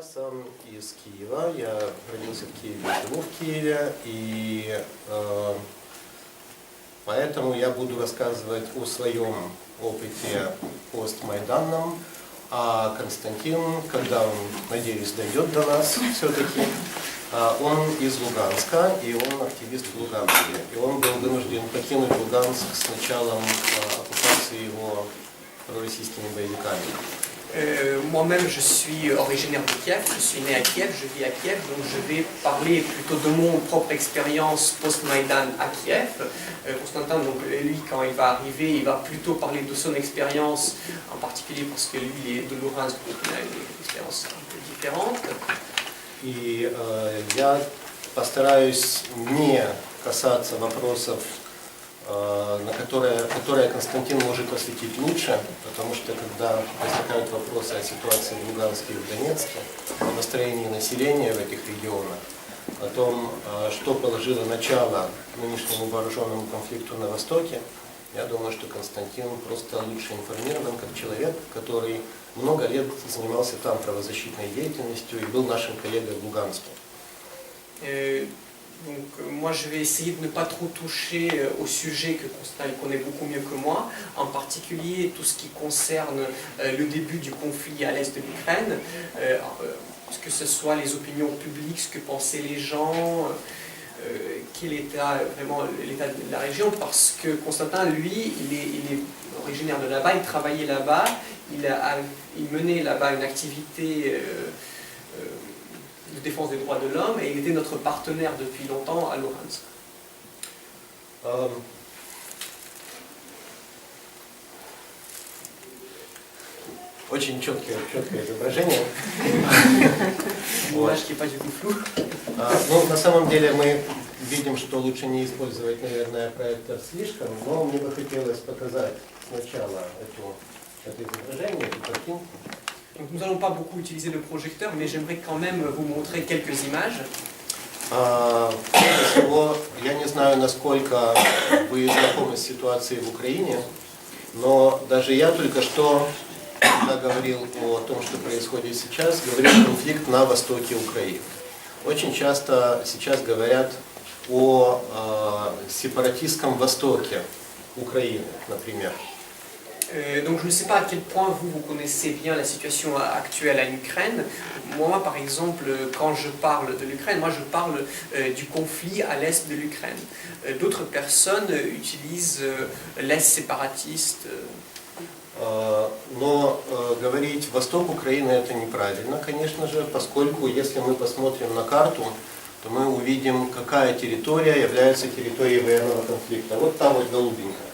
Я сам из Киева, я родился в Киеве, живу в Киеве, и поэтому я буду рассказывать о своем опыте постмайданном, а Константин, когда он, надеюсь, дойдет до нас все-таки, он из Луганска, и он активист в Луганске. И он был вынужден покинуть Луганск с началом оккупации его пророссийскими боевиками. Moi-même, je suis originaire de Kiev, je suis né à Kiev, je vis à Kiev, donc je vais parler plutôt de mon propre expérience post-Maïdan à Kiev. Constantin, donc lui, quand il va arriver, il va plutôt parler de son expérience, en particulier parce que lui, il est de Luhansk, donc il a une expérience un peu différente. И я постараюсь не касаться вопросов, на которые Константин может осветить лучше, потому что когда возникают вопросы о ситуации в Луганске и в Донецке, о настроении населения в этих регионах, о том, что положило начало нынешнему вооруженному конфликту на Востоке, я думаю, что Константин просто лучше информирован как человек, который много лет занимался там правозащитной деятельностью и был нашим коллегой в Луганске. Donc moi je vais essayer de ne pas trop toucher au sujet que Constantin connaît beaucoup mieux que moi, en particulier tout ce qui concerne le début du conflit à l'est de l'Ukraine, que ce soit les opinions publiques, ce que pensaient les gens, quel était vraiment l'état de la région, parce que Constantin, lui, il est originaire de là-bas, il travaillait là-bas, il menait là-bas une activité de défense des droits de l'homme, et il était notre partenaire depuis longtemps à Luhansk. Очень четкое изображение. L'image qui n'est pas du tout floue. Ну, на самом деле мы видим, что лучше не использовать, наверное, проектор слишком, но мне бы хотелось показать сначала это изображение, эту картинку. Donc nous n'allons pas beaucoup utiliser le projecteur, mais j'aimerais quand même vous montrer quelques images. Прежде всего, я не знаю, насколько вы знакомы с ситуацией в Украине, но даже я только что, когда говорил о том, что происходит сейчас, говорил конфликт на востоке Украины. Очень часто сейчас говорят о сепаратистском востоке Украины, например. Donc je ne sais pas à quel point vous connaissez bien la situation actuelle en Ukraine. Moi, par exemple, quand je parle de l'Ukraine, moi je parle du conflit à l'est de l'Ukraine. D'autres personnes utilisent l'est séparatiste. Но говорить «восток Украины» это неправильно, конечно же, поскольку если мы посмотрим на карту, то мы увидим, какая территория является территорией военного конфликта. Вот та вот голубенькая.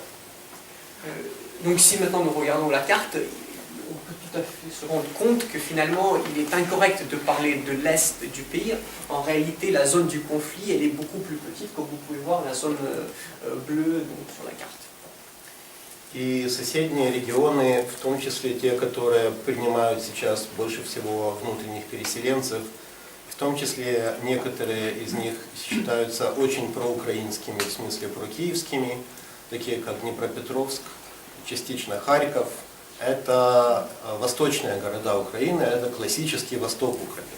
Donc si maintenant nous regardons la carte, on peut tout à fait se rendre compte que finalement il est incorrect de parler de l'est du pays. En réalité, la zone du conflit, elle est beaucoup plus petite, comme vous pouvez voir la zone bleue donc, sur la carte. И соседние регионы, в том числе те, которые принимают сейчас больше всего внутренних переселенцев, в том числе некоторые из них считаются очень проукраинскими, в смысле прокиевскими, такие как Днепропетровск, частично Харьков. Это восточные города Украины, это классический восток Украины.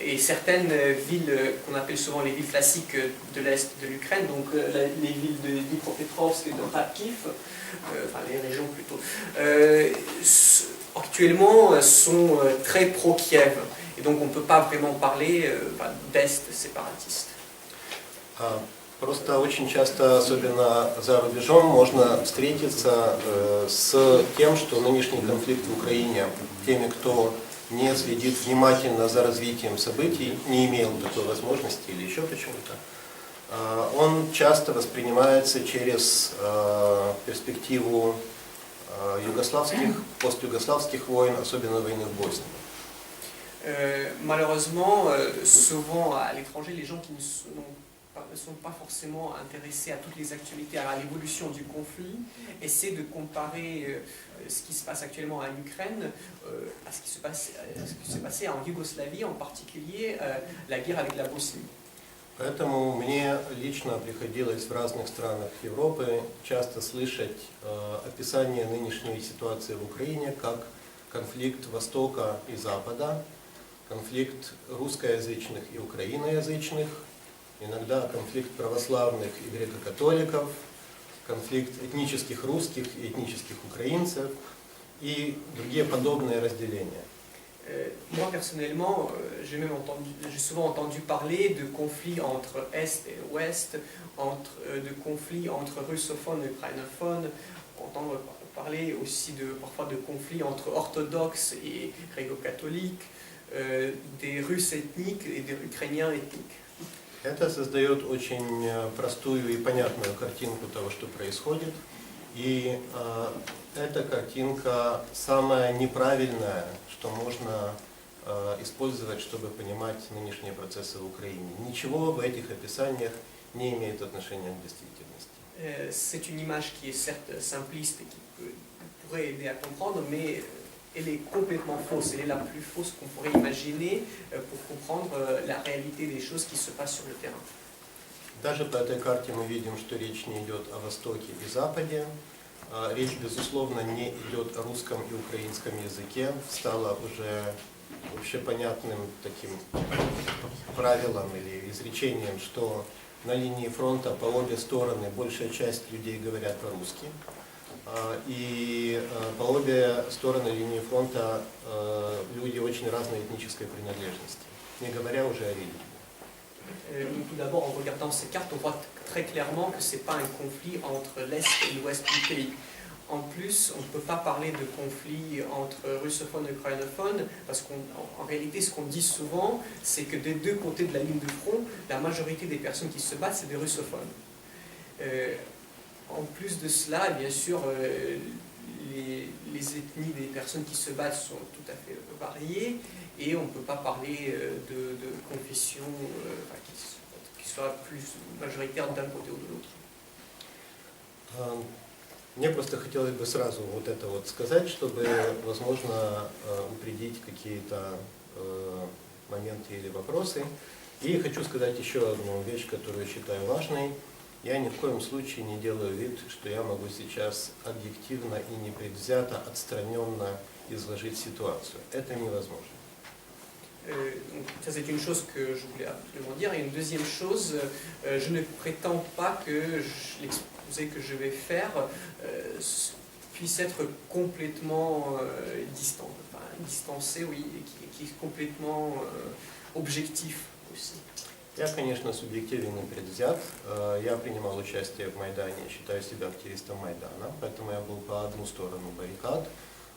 Et certaines villes qu'on appelle souvent les villes classiques de l'est de l'Ukraine, donc les villes de Dnipropetrovsk et de Kharkiv, enfin les régions plutôt, actuellement sont très pro-Kiev. Et donc on ne peut pas vraiment parler d'est séparatiste. Просто очень часто, особенно за рубежом, можно встретиться с тем, что нынешний конфликт в Украине, теми, кто не следит внимательно за развитием событий, не имел такой возможности или еще почему-то, он часто воспринимается через перспективу постюгославских войн, особенно войны в Боснии. Malheureusement, souvent à l'étranger, les gens qui ne sont pas forcément intéressés à toutes les actualités, à l'évolution du conflit, essaient de comparer ce qui se passe actuellement en Ukraine à ce qui s'est passé en Yougoslavie, en particulier la guerre avec la Bosnie. Поэтому мне лично приходилось в разных странах Европы часто слышать описание нынешней ситуации в Украине как конфликт Востока и Запада, конфликт русскоязычных и украиноязычных, иногда конфликт православных и греко-католиков, конфликт этнических русских и этнических украинцев и другие подобные разделения. Moi personnellement, j'ai souvent entendu parler de conflits entre Est et Ouest, de conflits entre russophones et ukrainophones, entendre parler aussi parfois de conflits entre orthodoxes et gréco-catholiques, des Russes ethniques et des Ukrainiens ethniques. Это создает очень простую и понятную картинку того, что происходит. И эта картинка самая неправильная, что можно использовать, чтобы понимать нынешние процессы в Украине. Ничего в этих описаниях не имеет отношения к действительности. C'est une image qui est certes simpliste et qui pourrait aider à comprendre, mais elle est complètement fausse. Elle est la plus fausse qu'on pourrait imaginer pour comprendre la réalité des choses qui se passent sur le terrain. Даже по этой карте мы видим, что речь не идет о Востоке и Западе. Речь, безусловно, не идет о русском и украинском языке. Стало уже общепонятным таким правилом или изречением, что на линии фронта по обе стороны большая часть людей говорят по-русски. И по обе стороны линии фронта люди очень разной этнической принадлежности, не говоря уже о религии. Tout d'abord, en regardant ces cartes, on voit très clairement que ce n'est pas un conflit entre l'Est et l'Ouest du pays. En plus, on ne peut pas parler de conflit entre russophones et ukrainophones, parce qu'en réalité, ce qu'on dit souvent, c'est que des deux côtés de la ligne de front, la majorité des personnes qui se battent, c'est des russophones. En plus de cela, bien sûr, les ethnies des personnes qui se battent sont tout à fait variées, et on ne peut pas parler de confession qui soit plus majoritaire d'un côté ou de l'autre. Мне просто хотелось бы сразу вот это вот сказать, чтобы, возможно, упредить какие-то моменты или вопросы. И хочу сказать еще одну вещь, которую считаю важной. Я ни в коем случае не делаю вид, что я могу сейчас объективно и непредвзято, отстраненно изложить ситуацию. Это невозможно. Ça c'est une chose que je voulais absolument dire. Et une deuxième chose, je ne prétends pas que l'exposé que je vais faire puisse être complètement distancé, oui, et qui est complètement objectif aussi. Я, конечно, субъективен и предвзят. Я принимал участие в Майдане, считаю себя активистом Майдана, поэтому я был по одну сторону баррикад,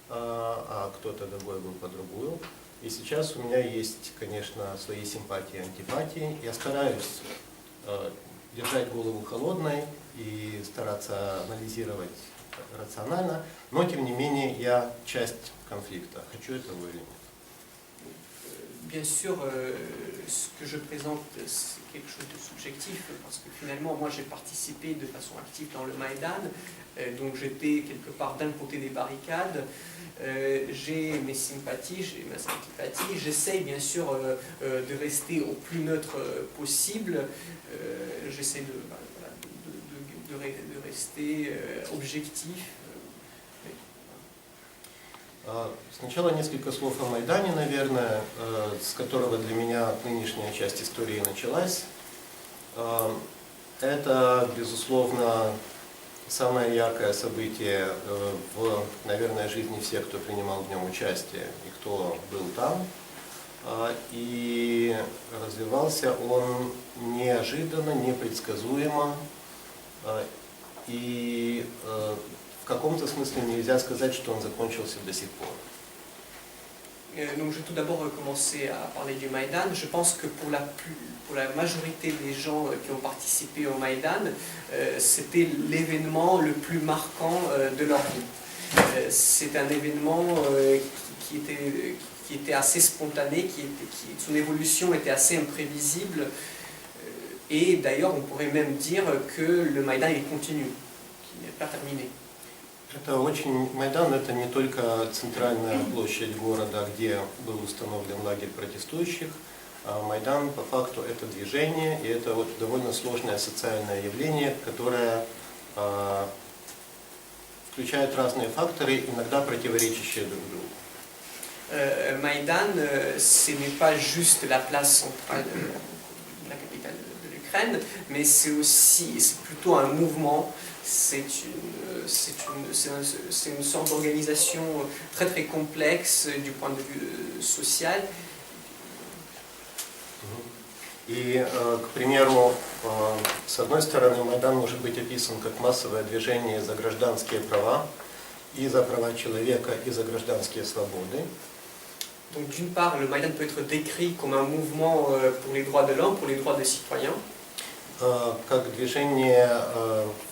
а кто-то другой был по другую. И сейчас у меня есть, конечно, свои симпатии и антипатии. Я стараюсь держать голову холодной и стараться анализировать рационально, но, тем не менее, я часть конфликта. Хочу этого или нет. Bien sûr, ce que je présente, c'est quelque chose de subjectif, parce que finalement, moi, j'ai participé de façon active dans le Maïdan, donc j'étais quelque part d'un côté des barricades, j'ai mes sympathies, j'ai mes antipathies, j'essaye bien sûr de rester au plus neutre possible, j'essaie de rester objectif. Сначала несколько слов о Майдане, наверное, с которого для меня нынешняя часть истории началась. Это, безусловно, самое яркое событие в, наверное, жизни всех, кто принимал в нем участие и кто был там. И развивался он неожиданно, непредсказуемо. И в каком-то смысле нельзя сказать, что он закончился до сих пор. Donc j'ai tout d'abord commencé à parler du Maïdan. Je pense que pour la majorité des gens qui ont participé au Maïdan, c'était l'événement le plus marquant de leur vie. C'est un événement qui était assez spontané, son évolution était assez imprévisible. Et d'ailleurs, on pourrait même dire que le Maïdan est continu, qu'il n'est pas terminé. Майдан это не только центральная площадь города, где был установлен лагерь протестующих. Майдан по факту это движение, и это вот довольно сложное социальное явление, которое включает разные факторы, иногда противоречащие друг другу. Maïdan, ce n'est pas juste la place centrale de la capitale de l'Ukraine, mais c'est plutôt un mouvement, c'est une sorte d'organisation très très complexe du point de vue social. И, к примеру, с одной стороны, Майдан может быть описан как массовое движение за гражданские права, и за права человека, и за гражданские свободы. Donc d'une part, le Maïdan peut être décrit comme un mouvement pour les droits de l'homme, pour les droits des citoyens. Как движение,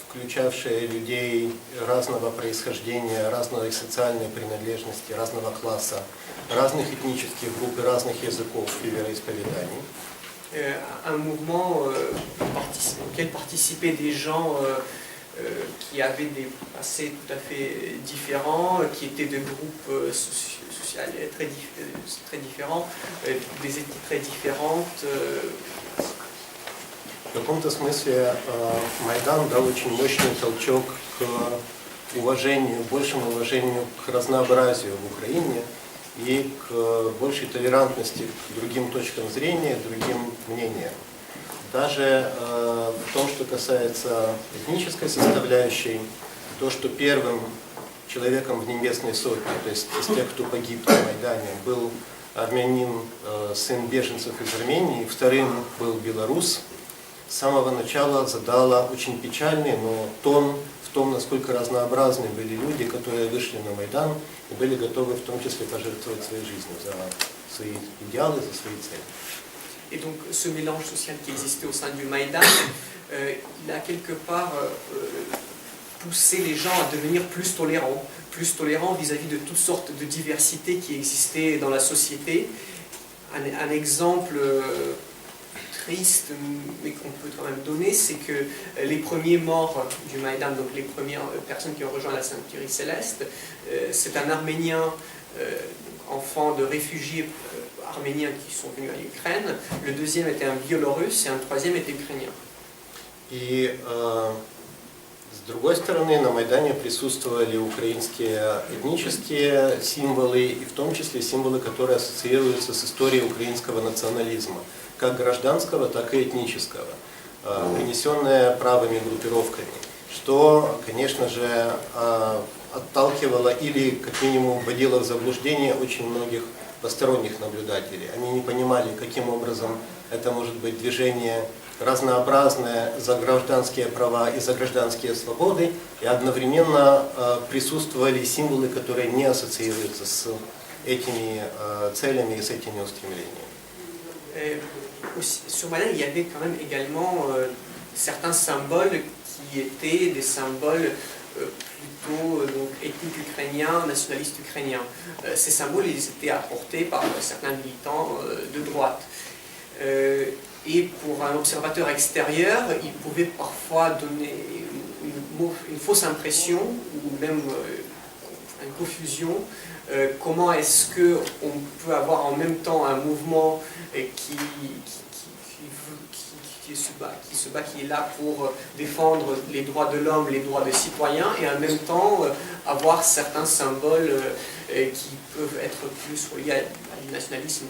включавшее людей разного происхождения, разной социальной принадлежности, разного класса, разных этнических групп и разных языков и вероисповеданий. Un mouvement auquel participaient des gens qui avaient des passés tout à fait différents, qui étaient de groupes sociaux très différents, des ethnies très différentes. В каком-то смысле Майдан дал очень мощный толчок к уважению, большему уважению к разнообразию в Украине и к большей толерантности к другим точкам зрения, к другим мнениям. Даже в том, что касается этнической составляющей, то, что первым человеком в Небесной Сотне, то есть из тех, кто погиб на Майдане, был армянин, сын беженцев из Армении, вторым был белорус, с самого начала задала очень печальный, но тон в том, насколько разнообразны были люди, которые вышли на Майдан и были готовы в том числе пожертвовать своей жизнью за свои идеалы, за свои цели. Et donc ce mélange social qui existait au sein du Maïdan, il a quelque part poussé les gens à devenir plus tolérants vis-à-vis de toutes sortes de diversités qui existaient dans la société. Un exemple triste, mais qu'on peut quand même donner, c'est que les premiers morts du Maïdan, donc les premières personnes qui ont rejoint la Sainte-Curie Céleste, c'est un Arménien, enfant de réfugiés arméniens qui sont venus en Ukraine, le deuxième était un Biélorusse et un troisième était ukrainien. И с другой стороны, на Майдане присутствовали украинские этнические символы, и в том числе символы, которые ассоциируются с историей украинского национализма, как гражданского, так и этнического, принесенные правыми группировками, что, конечно же, отталкивало или, как минимум, вводило в заблуждение очень многих посторонних наблюдателей. Они не понимали, каким образом это может быть движение разнообразное за гражданские права и за гражданские свободы, и одновременно присутствовали символы, которые не ассоциируются с этими целями и с этими устремлениями. Sur Maïdan, il y avait quand même également certains symboles qui étaient des symboles plutôt ethniques ukrainiens, nationalistes ukrainiens. Ces symboles, ils étaient apportés par certains militants de droite. Et pour un observateur extérieur, il pouvait parfois donner une fausse impression ou même une confusion. Comment est-ce qu'on peut avoir en même temps un mouvement qui est là pour défendre les droits de l'homme, les droits des citoyens, et en même temps avoir certains symboles qui peuvent être plus reliés à du nationalisme.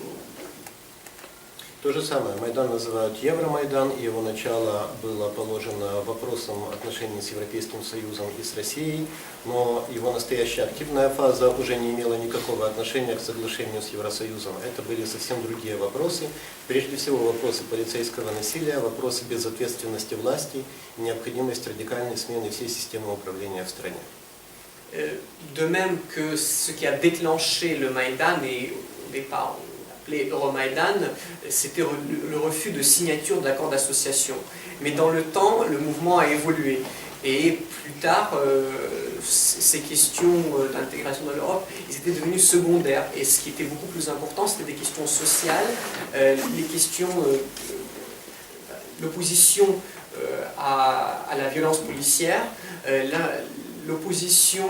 То же самое, Майдан называют Евромайдан, и его начало было положено вопросом отношений с Европейским Союзом и с Россией, но его настоящая активная фаза уже не имела никакого отношения к соглашению с Евросоюзом. Это были совсем другие вопросы, прежде всего вопросы полицейского насилия, вопросы безответственности власти и необходимость радикальной смены всей системы управления в стране. De même que ce qui a déclenché le Maïdan et au départ Euromaïdan, c'était le refus de signature d'accords d'association. Mais dans le temps, le mouvement a évolué. Et plus tard, ces questions d'intégration dans l'Europe, ils étaient devenus secondaires. Et ce qui était beaucoup plus important, c'était des questions sociales, les questions, l'opposition à la violence policière, l'opposition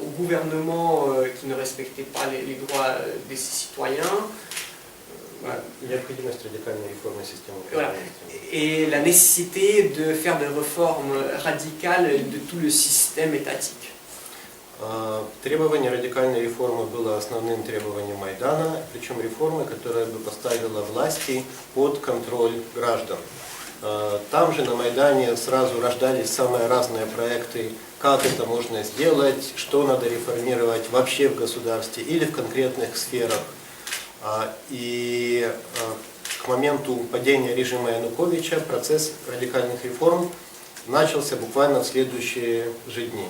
au gouvernement qui ne respectait pas les droits des citoyens. Voilà. Et la nécessité de faire des réformes radicales de tout le système étatique. Требование радикальной реформы было основным требованием Майдана, причем реформы, которая бы поставила власти под контроль граждан. Там же на Майдане сразу рождались самые разные проекты, как это можно сделать, что надо реформировать вообще в государстве или в конкретных сферах. И к моменту падения режима Януковича процесс радикальных реформ начался буквально в следующие же дни.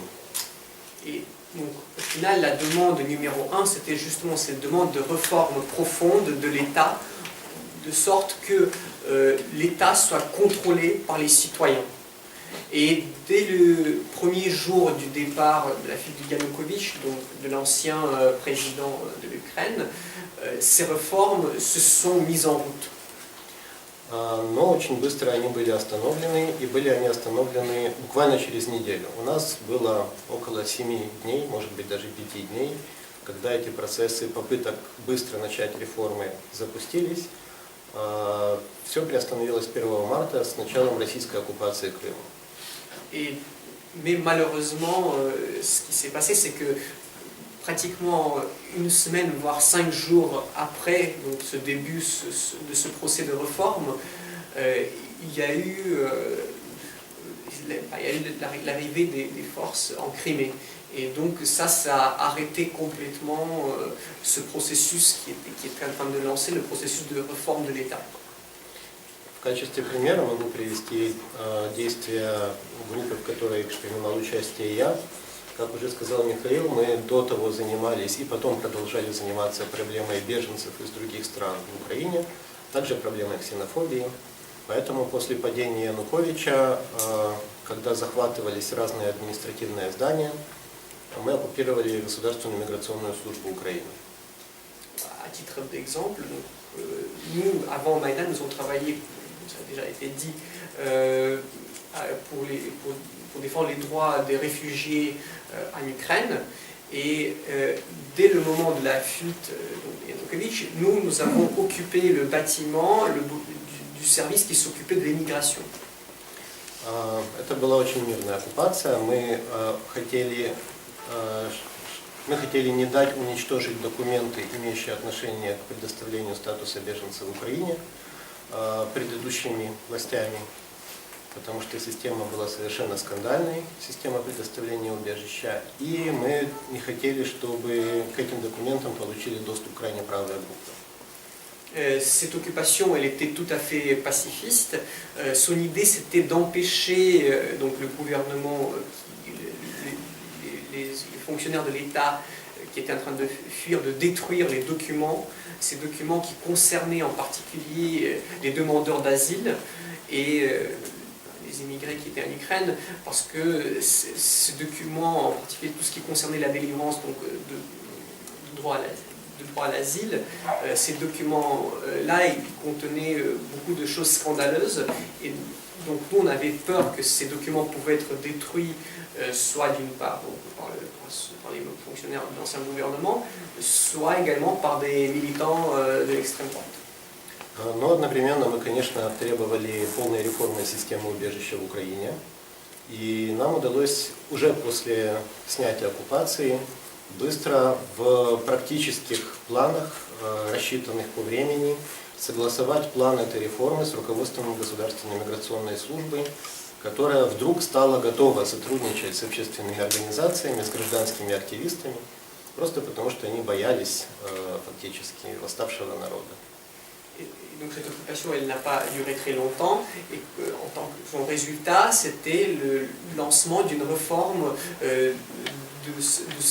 Et donc, au final, la demande numéro 1, c'était justement cette demande de réforme profonde de l'État, de sorte que l'État soit contrôlé par les citoyens. Et dès le premier jour du départ de la fille de Yanukovych, donc de l'ancien président de l'Ukraine, ces réformes se sont mises en route. Но очень быстро они были остановлены, и были они остановлены буквально через неделю. У нас было около 7 дней, может быть даже 5 дней, когда эти процессы попыток быстро начать реформы запустились. Все приостановилось 1 марта с началом российской оккупации Крыма. Mais malheureusement, ce qui s'est passé, c'est que pratiquement une semaine, voire 5 jours après donc, ce début de ce procès de réforme, il y a eu l'arrivée des forces en Crimée. Et donc ça a arrêté complètement ce processus qui était en train de lancer, le processus de réforme de l'État. В качестве примера могу привести действия группы, в которой принимал участие я. Как уже сказал Михаил, мы до того занимались и потом продолжали заниматься проблемой беженцев из других стран в Украине, также проблемой ксенофобии. Поэтому после падения Януковича, когда захватывались разные административные здания, мы оккупировали Государственную миграционную службу Украины. À titre d'exemple, nous, avant Maïdan, nous avons travaillé, ça a déjà été dit, pour défendre les droits des réfugiés en Ukraine. Et dès le moment de la fuite de Yanukovych, nous avons occupé le bâtiment du service qui s'occupait de l'immigration. Это была очень мирная оккупация. Мы хотели не дать уничтожить документы, имеющие отношение к предоставлению статуса беженца в Украине предыдущими властями, потому что система была совершенно скандальной, система предоставления убежища, и мы не хотели, чтобы к этим документам получили доступ крайне правые группы. Cette occupation, elle était tout à fait pacifiste. Son idée, c'était d'empêcher donc le gouvernement, les fonctionnaires de l'État qui étaient en train de fuir, de détruire les documents, ces documents qui concernaient en particulier les demandeurs d'asile et les immigrés qui étaient en Ukraine, parce que ces documents, en particulier tout ce qui concernait la délivrance donc, de droit à l'asile, ces documents-là, ils contenaient beaucoup de choses scandaleuses, et donc nous on avait peur que ces documents pouvaient être détruits, soit d'une part par les fonctionnaires de l'ancien gouvernement, soit également par des militants de l'extrême droite. Но одновременно мы, конечно, требовали полной реформы системы убежища в Украине, и нам удалось уже после снятия оккупации быстро в практических планах, рассчитанных по времени, согласовать план этой реформы с руководством Государственной миграционной службы, которая вдруг стала готова сотрудничать с общественными организациями, с гражданскими активистами, просто потому что они боялись фактически восставшего народа. Donc cette occupation, elle n'a pas duré très longtemps, et en tant que son résultat, c'était le lancement d'une réforme de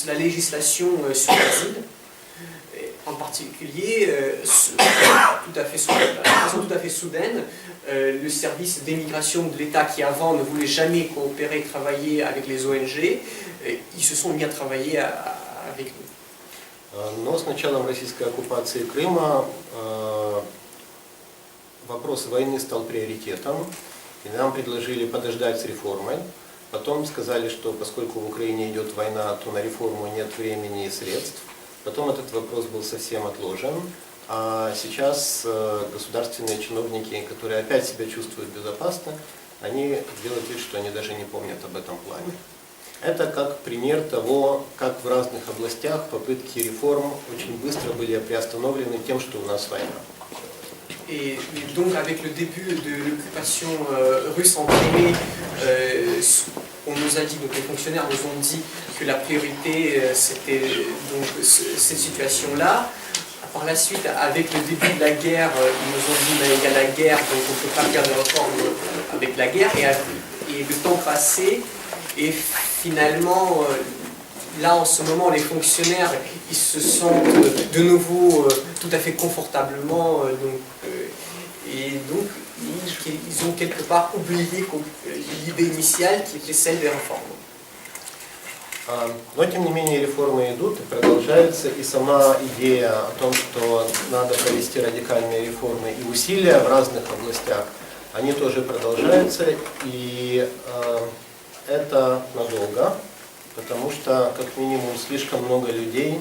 la législation sur l'asile, en particulier, de façon tout à fait soudaine, le service d'émigration de l'État qui avant ne voulait jamais coopérer, travailler avec les ONG, ils se sont mis à travailler avec nous. Но с началом российской оккупации Крыма вопрос войны стал приоритетом, и нам предложили подождать с реформой. Потом сказали, что поскольку в Украине идет война, то на реформу нет времени и средств. Потом этот вопрос был совсем отложен. А сейчас государственные чиновники, которые опять себя чувствуют безопасно, они делают вид, что они даже не помнят об этом плане. Это как пример того, как в разных областях попытки реформ очень быстро были приостановлены тем, что у нас война. Et donc avec le début de l'occupation russe en Crimée, on nous a dit, donc les fonctionnaires nous ont dit que la priorité c'était donc cette situation-là. Par la suite, avec le début de la guerre, ils nous ont dit mais il y a la guerre, donc on ne peut pas faire de réforme avec la guerre. Et le temps passait, et finalement, là en ce moment, les fonctionnaires, ils se sentent de nouveau tout à fait confortablement, et donc ils ont quelque part oublié l'idée initiale qui était celle des réformes. Но, тем не менее, реформы идут и продолжаются, и сама идея о том, что надо провести радикальные реформы и усилия в разных областях, они тоже продолжаются, и это надолго, потому что, как минимум, слишком много людей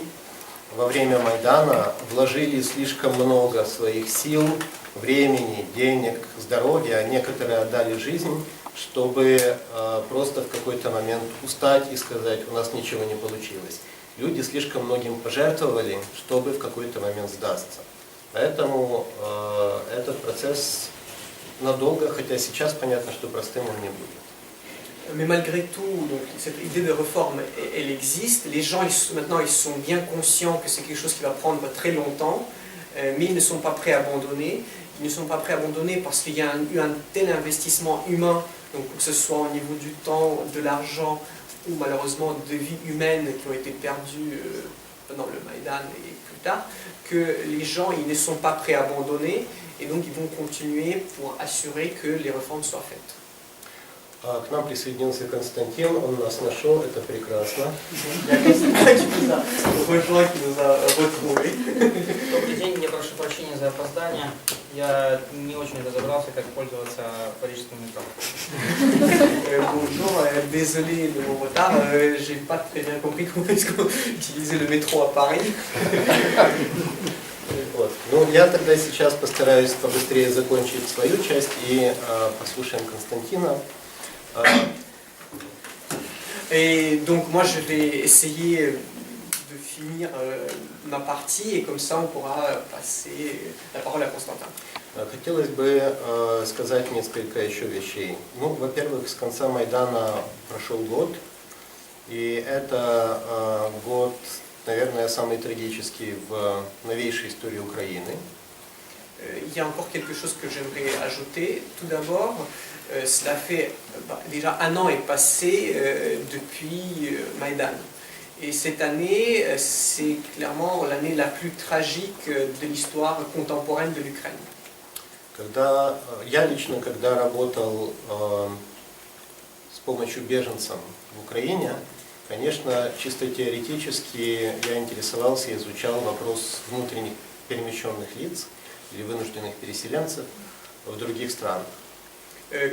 во время Майдана вложили слишком много своих сил, времени, денег, здоровья, а некоторые отдали жизнь, чтобы просто в какой-то момент устать и сказать, у нас ничего не получилось. Люди слишком многим пожертвовали, чтобы в какой-то момент сдаться. Поэтому этот процесс надолго, хотя сейчас понятно, что простым он не будет. Mais malgré tout, donc, cette idée de réforme, elle existe. Les gens, maintenant, ils sont bien conscients que c'est quelque chose qui va prendre très longtemps, mais ils ne sont pas prêts à abandonner. Ils ne sont pas prêts à abandonner parce qu'il y a eu un tel investissement humain, donc que ce soit au niveau du temps, de l'argent, ou malheureusement de vies humaines qui ont été perdues pendant le Maïdan et plus tard, que les gens, ils ne sont pas prêts à abandonner, et donc ils vont continuer pour assurer que les réformes soient faites. К нам присоединился Константин, он нас нашел, это прекрасно. Добрый день, я прошу прощения за опоздание. Я не очень разобрался, как пользоваться парижским метро. Bonjour, désolé de mon retard, j'ai pas très bien compris comment est-ce qu'on utilisait le métro à Paris. Вот. Ну, я тогда сейчас постараюсь побыстрее закончить свою часть и послушаем Константина. Et donc moi je vais essayer de finir ma partie, et comme ça on pourra passer la parole à Constantin. Хотелось бы сказать несколько еще вещей. Ну, во-первых, с конца Майдана прошел год, и это год, наверное, самый трагический в новейшей истории Украины. Il y a encore quelque chose que j'aimerais ajouter. Tout d'abord, cela fait déjà un an est passé depuis Maïdan. Et cette année, c'est clairement l'année la plus tragique de l'histoire contemporaine de l'Ukraine. Я лично, когда работал с помощью беженцев в Украине, конечно, чисто теоретически я интересовался и изучал вопрос внутренних перемещенных лиц или вынужденных переселенцев в других странах.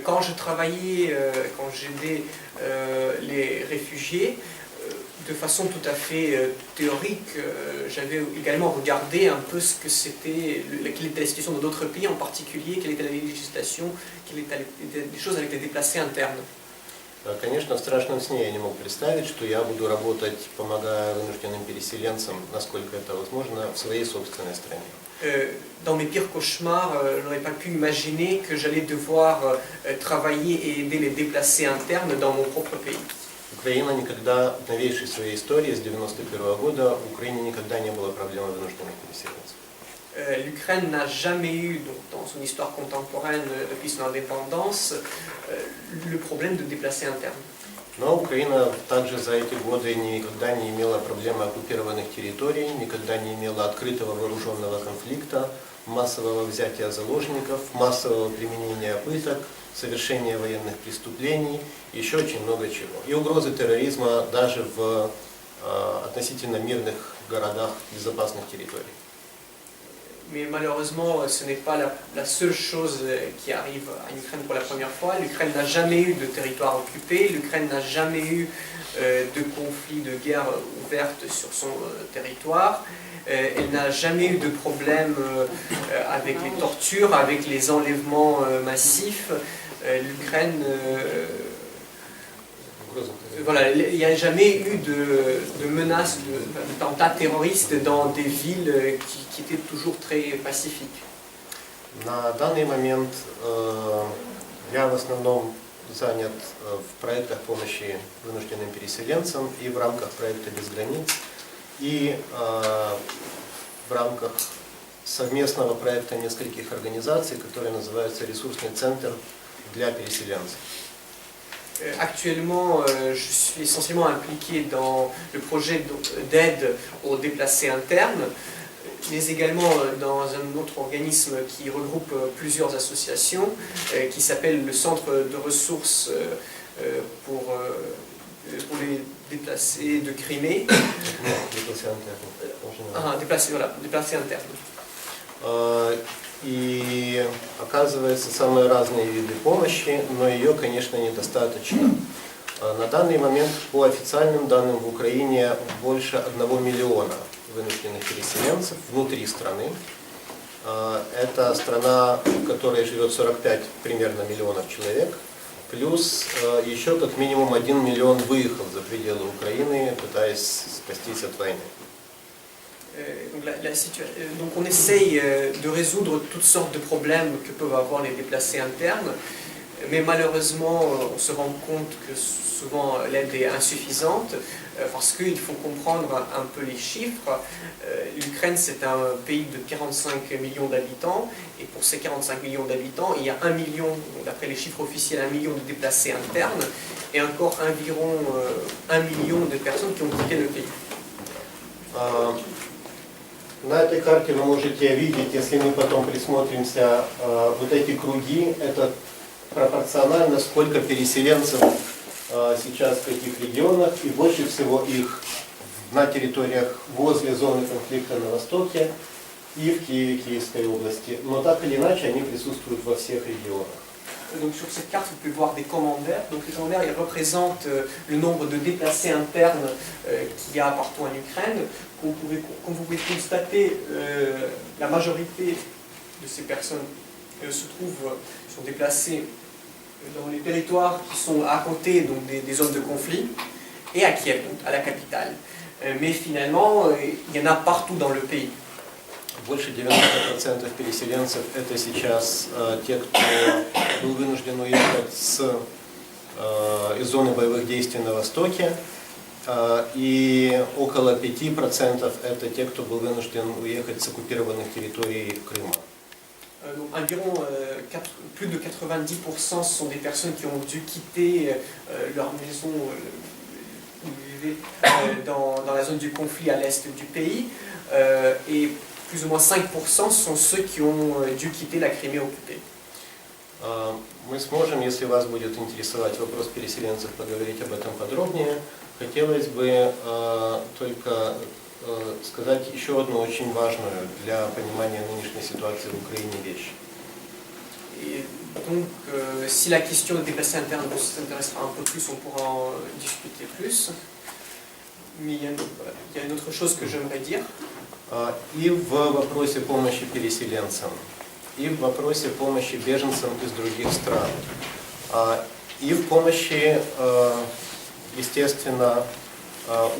Quand je travaillais, quand j'aidais les réfugiés, de façon tout à fait théorique, j'avais également regardé un peu ce que c'était, quelle était la situation dans d'autres pays, en particulier quelle était la législation, quelles étaient les choses avec les déplacés internes. Конечно, в страшном сне я не мог представить, что я буду работать, помогая вынужденным переселенцам, насколько это возможно, в своей собственной стране. Dans mes pires cauchemars, je n'aurais pas pu imaginer que j'allais devoir travailler et aider les déplacés internes dans mon propre pays. Украина никогда, в новейшей своей истории, с 1991 года, в Украине никогда не было проблемы вынужденных переселенцев. L'Ukraine n'a jamais eu, donc, dans son histoire contemporaine depuis son indépendance, le problème de déplacés internes. Но Украина также за эти годы никогда не имела проблемы оккупированных территорий, никогда не имела открытого вооруженного конфликта, массового взятия заложников, массового применения пыток, совершения военных преступлений, еще очень много чего. И угрозы терроризма даже в относительно мирных городах, безопасных территорий. Mais malheureusement, ce n'est pas la seule chose qui arrive à l'Ukraine pour la première fois. L'Ukraine n'a jamais eu de territoire occupé, l'Ukraine n'a jamais eu de conflit, de guerre ouverte sur son territoire. Elle n'a jamais eu de problème avec les tortures, avec les enlèvements massifs. L'Ukraine... Voilà, il n'y a jamais eu de menaces, d'attentats terroristes dans des villes qui étaient toujours très pacifiques. На данный момент я в основном занят в проектах помощи вынужденным переселенцам и в рамках проекта «Без границ», и в рамках совместного проекта нескольких организаций, который называется «Ресурсный центр для переселенцев». Actuellement, je suis essentiellement impliqué dans le projet d'aide aux déplacés internes, mais également dans un autre organisme qui regroupe plusieurs associations, qui s'appelle le Centre de ressources pour les déplacés de Crimée. Déplacés internes. И оказывается самые разные виды помощи, но ее, конечно, недостаточно. На данный момент, по официальным данным, в Украине больше 1 миллиона вынужденных переселенцев внутри страны. Это страна, в которой живет 45 примерно миллионов человек, плюс еще как минимум 1 миллион выехал за пределы Украины, пытаясь спастись от войны. Donc on essaye de résoudre toutes sortes de problèmes que peuvent avoir les déplacés internes, mais malheureusement on se rend compte que souvent l'aide est insuffisante parce qu'il faut comprendre un peu les chiffres. L'Ukraine, c'est un pays de 45 millions d'habitants, et pour ces 45 millions d'habitants, il y a 1 million, d'après les chiffres officiels, 1 million de déplacés internes et encore environ 1 million de personnes qui ont quitté le pays. На этой карте вы можете видеть, если мы потом присмотримся, вот эти круги, это пропорционально, сколько переселенцев сейчас в каких регионах, и больше всего их на территориях возле зоны конфликта на востоке и в Киеве, Киевской области. Но так или иначе они присутствуют во всех регионах. Donc sur cette carte, vous pouvez voir des commentaires. Donc les commentaires, ils représentent le nombre de déplacés internes qu'il y a partout en Ukraine. Comme vous pouvez constater, la majorité de ces personnes sont déplacées dans les territoires qui sont à côté donc, des zones de conflit et à Kiev, donc à la capitale. Mais finalement, il y en a partout dans le pays. Больше 90% переселенцев это сейчас те, кто был вынужден уехать из зоны боевых действий на востоке, и около 5% это те, кто был вынужден уехать с оккупированных территорий Крыма. Donc, environ plus de 90% sont des personnes qui ont dû quitter leur maison où ils vivaient dans la zone du conflit à l'est du pays, et plus ou moins 5% sont ceux qui ont dû quitter la Crimée occupée. Мы сможем, если вас будет интересовать вопрос переселенцев, поговорить об этом подробнее. Хотелось бы только сказать еще одну очень важную для понимания нынешней ситуации в Украине вещь. Et donc, si la question des déplacés internes vous intéressera un peu plus, on pourra en discuter plus. Mais il y a une autre chose que j'aimerais dire. И в вопросе помощи переселенцам, и в вопросе помощи беженцам из других стран, и в помощи, естественно,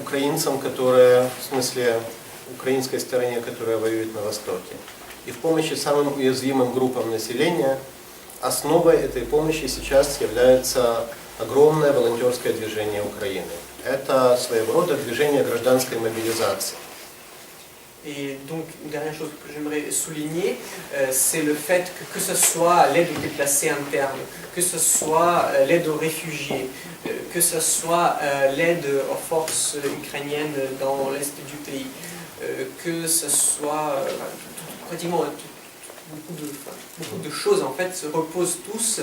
украинцам, которые, в смысле, украинской стороне, которая воюет на Востоке, и в помощи самым уязвимым группам населения. Основой этой помощи сейчас является огромное волонтерское движение Украины. Это своего рода движение гражданской мобилизации. Et donc, une dernière chose que j'aimerais souligner, c'est le fait que ce soit l'aide aux déplacés internes, que ce soit l'aide aux réfugiés, que ce soit l'aide aux forces ukrainiennes dans l'est du pays, que ce soit pratiquement beaucoup de choses en fait se reposent tous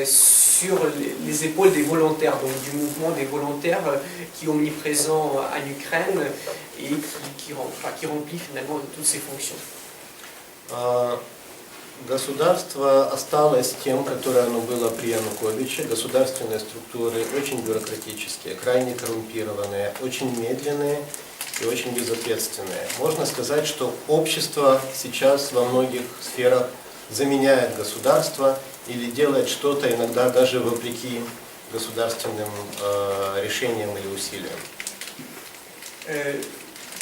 sur les épaules des volontaires, donc du mouvement des volontaires qui est omniprésent en Ukraine et qui remplit finalement toutes ces fonctions. Государство осталось тем, которое оно было при Януковиче. Государственные структуры очень бюрократические, крайне коррумпированные, очень медленные и очень безответственные. Можно сказать, что общество сейчас во многих сферах заменяет государство или делает что-то иногда даже вопреки государственным решением или усилием.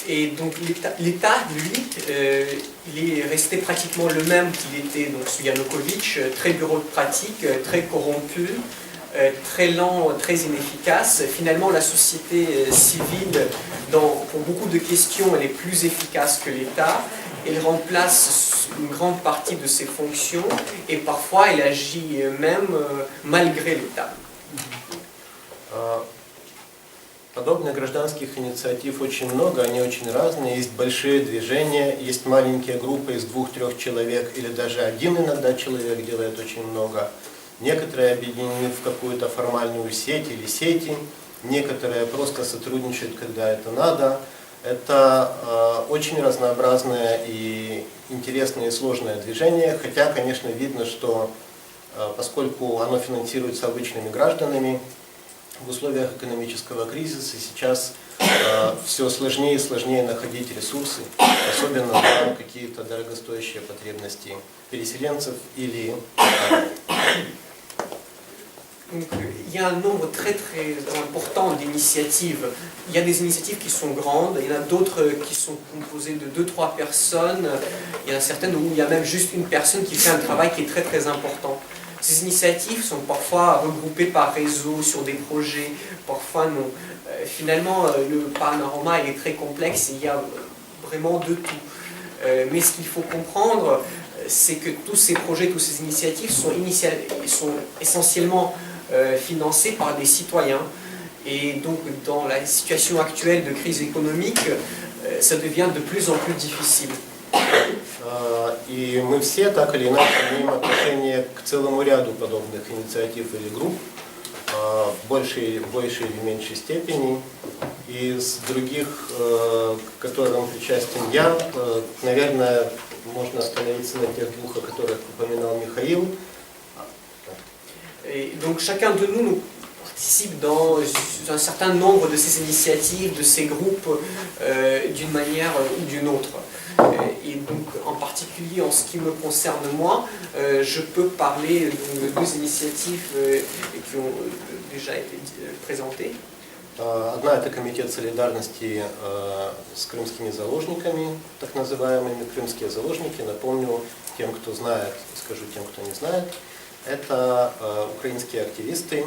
Et donc l'État, lui, il est resté pratiquement le même qu'il était donc, sous Yanukovych, très bureaucratique, très corrompu, très lent, très inefficace. Finalement, la société civile, pour beaucoup de questions, elle est plus efficace que l'État. Elle remplace une grande partie de ses fonctions et parfois elle agit même malgré l'État. Подобных гражданских инициатив очень много, они очень разные. Есть большие движения, есть маленькие группы из 2-3 человек, или даже один иногда человек делает очень много. Некоторые объединены в какую-то формальную сеть или сети, некоторые просто сотрудничают, когда это надо. Это очень разнообразное и интересное и сложное движение, хотя, конечно, видно, что поскольку оно финансируется обычными гражданами, в условиях экономического кризиса сейчас все сложнее и сложнее находить ресурсы, особенно на какие-то дорогостоящие потребности переселенцев или... Donc, il y a un nombre très très important d'initiatives. Il y a des initiatives qui sont grandes, il y en a d'autres qui sont composées de 2-3 personnes, il y en a certaines où il y a même juste une personne qui fait un travail qui est très très important. Ces initiatives sont parfois regroupées par réseau sur des projets, parfois non. Finalement, le panorama il est très complexe et il y a vraiment de tout. Mais ce qu'il faut comprendre, c'est que tous ces projets, toutes ces initiatives sont essentiellement financés par des citoyens. Et donc, dans la situation actuelle de crise économique, ça devient de plus en plus difficile. И мы все так или иначе имеем отношение к целому ряду подобных инициатив или групп в большей или меньшей степени. Из других, к которым причастен я, наверное, можно остановиться на тех двух, о которых упоминал Михаил. Et donc chacun de nous participe dans un certain nombre de ces initiatives, de ces groupes, d'une manière ou d'une autre. Et donc en particulier en ce qui me concerne moi, je peux parler de 2 initiatives qui ont déjà été présentées. Одна – это комитет солидарности с крымскими заложниками, так называемыми крымские заложники. Напомню тем, кто знает, скажу тем, кто не знает. Это украинские активисты,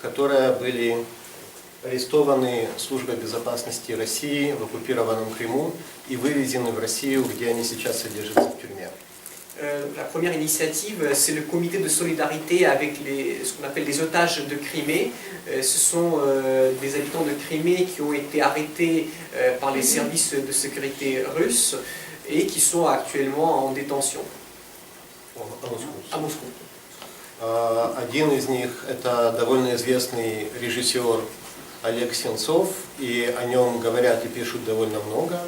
которые были арестованы Службой безопасности России в оккупированном Крыму и вывезены в Россию, где они сейчас содержатся в тюрьме. La première initiative, c'est le comité de solidarité avec ce qu'on appelle les otages de Crimée. Ce sont des habitants de Crimée qui ont été arrêtés par les services de sécurité russes et qui sont actuellement en détention à Moscou. Один из них – это довольно известный режиссер Олег Сенцов, и о нем говорят и пишут довольно много.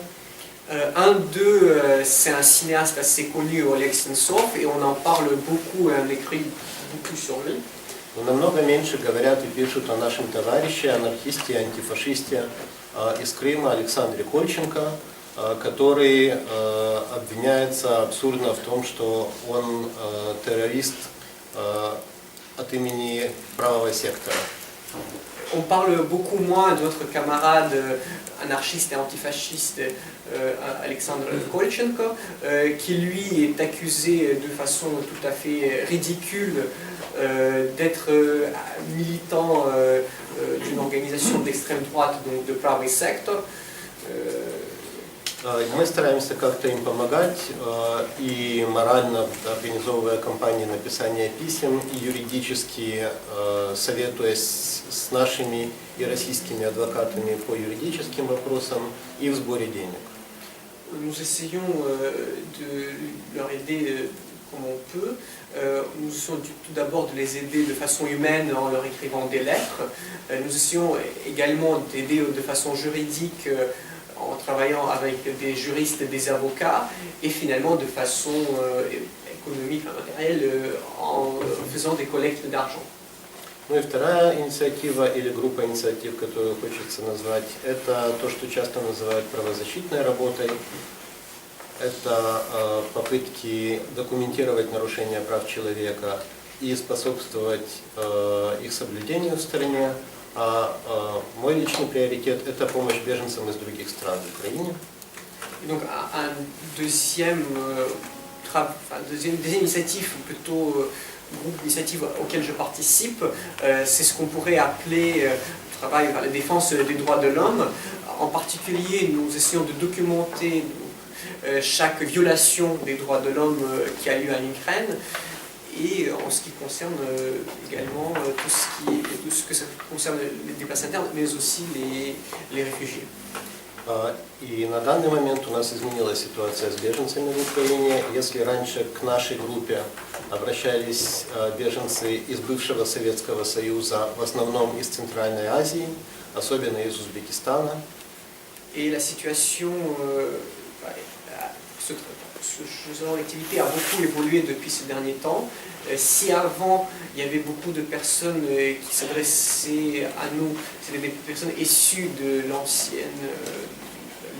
Un d'eux, c'est un cinéaste assez connu, Oleg Sentsov, et on en parle beaucoup, on écrit beaucoup sur lui. Но намного меньше говорят и пишут о нашем товарище, анархисте, антифашисте из Крыма Александре Кольченко, который обвиняется абсурдно в том, что он террорист от имени правого сектора. On parle beaucoup moins de notre camarade anarchiste et antifasciste Alexandre Kolchenko, qui lui est accusé de façon tout à fait ridicule d'être militant d'une organisation d'extrême droite, donc de правый сектор. Мы стараемся как-то им помогать и морально организовывая кампании написания писем, и юридически советуясь с нашими и российскими адвокатами по юридическим вопросам и в сборе денег. Nous essayons de leur aider comme on peut. Nous essayons tout d'abord de les aider de façon humaine en leur écrivant des lettres. Nous essayons également d'aider de façon juridique en travaillant avec des juristes et des avocats, et finalement de façon économique, matérielle, en faisant des collectes d'argent. Ну и вторая инициатива или группа инициатив, которую хочется назвать, это то, что часто называют правозащитной работой. Это попытки документировать нарушения прав человека и способствовать их соблюдению в стране. А мой личный приоритет – это помощь беженцам из других стран в Украине. Et donc deuxième initiative, ou plutôt groupe d'initiatives auquel je participe, c'est ce qu'on pourrait appeler travail à la défense des droits de l'homme. En particulier, nous essayons de documenter chaque violation des droits de l'homme qui a lieu en Ukraine. Et en ce qui concerne également tout ce que ça concerne les déplacés internes, mais aussi les réfugiés. И на данный момент у нас изменилась ситуация с беженцами в Украине. Если раньше к нашей группе обращались беженцы из бывшего Советского Союза, в основном из Центральной Азии, особенно из Узбекистана. Et la situation, ce genre d'activité a beaucoup évolué depuis ces derniers temps. Si avant, il y avait beaucoup de personnes qui s'adressaient à nous, c'était des personnes issues de l'ancienne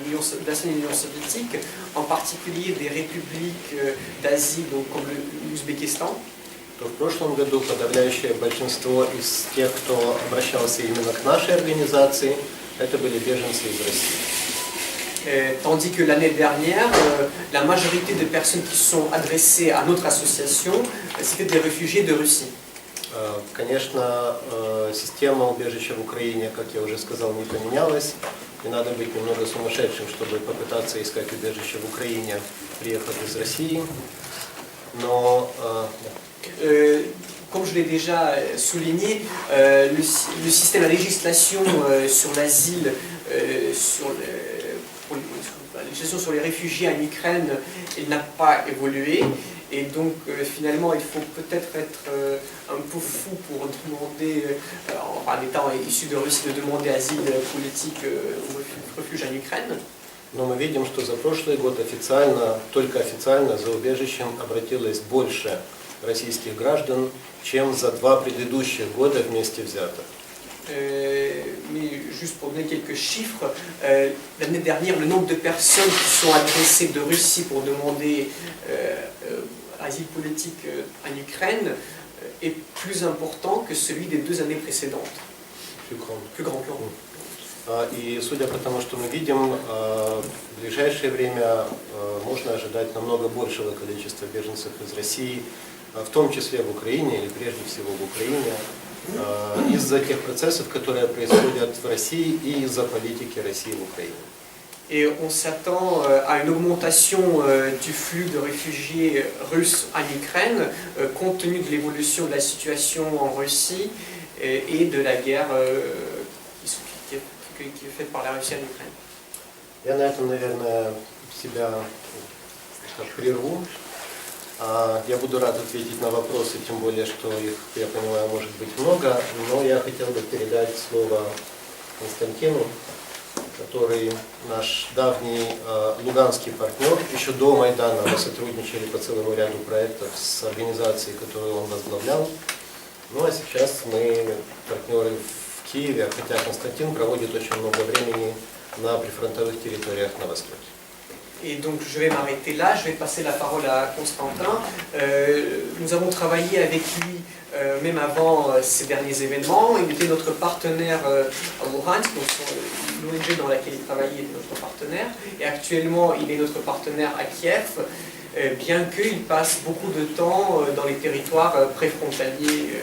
Union soviétique, en particulier des républiques d'Asie, donc comme l'Ouzbékistan. То в прошлом году подавляющее большинство из тех, кто обращался именно к нашей организации, это были беженцы из России. Tandis que l'année dernière, la majorité des personnes qui sont adressées à notre association, c'était des réfugiés de Russie. Конечно, система убежища в Украине, как я уже сказал, не поменялась. И надо быть немного сумасшедшим, чтобы попытаться искать убежище в Украине, приехав из России. Но comme je l'ai déjà souligné, le système, la législation sur l'asile, la législation sur les réfugiés en Ukraine, elle n'a pas évolué. Et donc finalement, il faut peut-être être un peu fou pour demander, en étant issu de Russie, de demander asile politique ou refuge en Ukraine. Но мы видим, что за прошлый год только официально за убежищем обратилось больше российских граждан, чем за 2 предыдущих года вместе взятых. Mais juste pour donner quelques chiffres, l'année dernière, le nombre de personnes qui sont adressées de Russie pour demander asile politique en Ukraine est plus important que celui des 2 années précédentes. Plus grand. И судя по тому, что мы видим, в ближайшее время можно ожидать намного большего количества беженцев из России, в том числе в Украине, или прежде всего в Украине, из-за тех процессов, которые происходят в России и из-за политики России в Украине. Et on s'attend à une augmentation du flux de réfugiés russes en Ukraine, compte tenu de l'évolution de la situation en Russie et de la guerre qui est faite par la Russie en Ukraine. Я на этом, наверное, себя прерву. Я буду рад ответить на вопросы, тем более, что их, я понимаю, может быть много, но я хотел бы передать слово Константину, который наш давний луганский партнер. Еще до Майдана мы сотрудничали по целому ряду проектов с организацией, которую он возглавлял. Ну а сейчас мы партнеры в Киеве, хотя Константин проводит очень много времени на прифронтовых территориях на Востоке. Et donc je vais m'arrêter là, je vais passer la parole à Constantin. Nous avons travaillé avec lui même avant ces derniers événements. Il était notre partenaire à Luhansk, donc l'ONG dans laquelle il travaillait était notre partenaire. Et actuellement, il est notre partenaire à Kiev, bien qu'il passe beaucoup de temps dans les territoires préfrontaliers